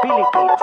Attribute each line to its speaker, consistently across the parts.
Speaker 1: Philippines.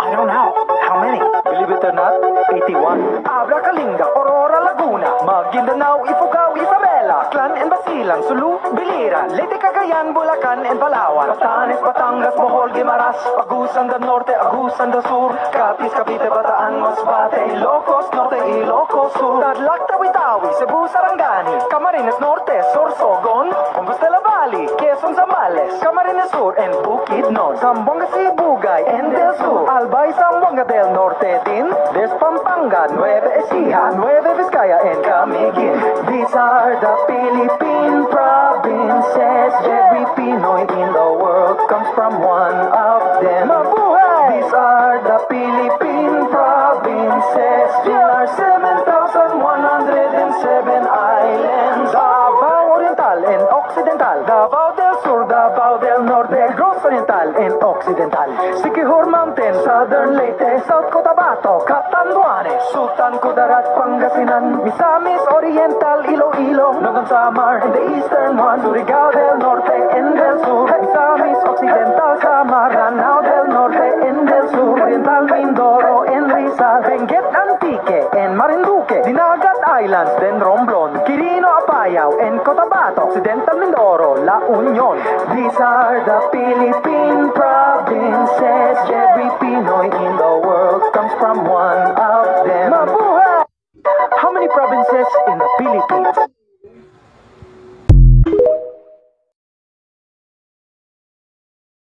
Speaker 1: I don't know. How many?
Speaker 2: Believe it or not, 81.
Speaker 1: Abra, Kalinga, Aurora, Laguna, Maguindanao, Ifugao, Isabela, Aklan and Basilan, Sulu, Bilira, Leyte, Cagayan, Bulacan and Palawan, Batanes, Batangas, Bohol, Guimaras, Agusan del Norte, Agusan del Sur, Capiz, Cavite, Bataan, Masbate, Ilocos Norte, Ilocos Sur, Tarlac, Tawi-Tawi, Cebu, Sarangani, Camarines Norte, Sorsogon, Compostela Valley, Quezon, Zambales, Camarines Sur and Bukidnon, Zamboanga, Sibugay and Del Sur, Albay, Zamboanga del Norte din, there's Pampanga, Nueva Ecija, Nueva Vizcaya and Camiguin. These are the Philippine provinces. Every Pinoy in the world comes from one of them. Mabuhay! These are the Philippine provinces. There are 7,107 islands. Davao Oriental and Occidental, Davao del Sur, Davao del Norte, Negros Oriental and Occidental, Siquijor Mountain, Southern Leyte, South Cotabato, Catanduanes, Sultan Kudarat, Pangasinan, Misamis Oriental, Iloilo, Nugan Samar, and the eastern one, Surigao del Norte and del Sur, Misamis Occidental, Samar, Lanao del Norte and del Sur, Oriental Mindoro and Rizal, Benguet Antique and Marinduque, Dinagat Islands, then Romblon, Quirino Apayao and Cotabato, Occidental Mindoro, La Union. These are the Philippine provinces. Every Pinoy in the world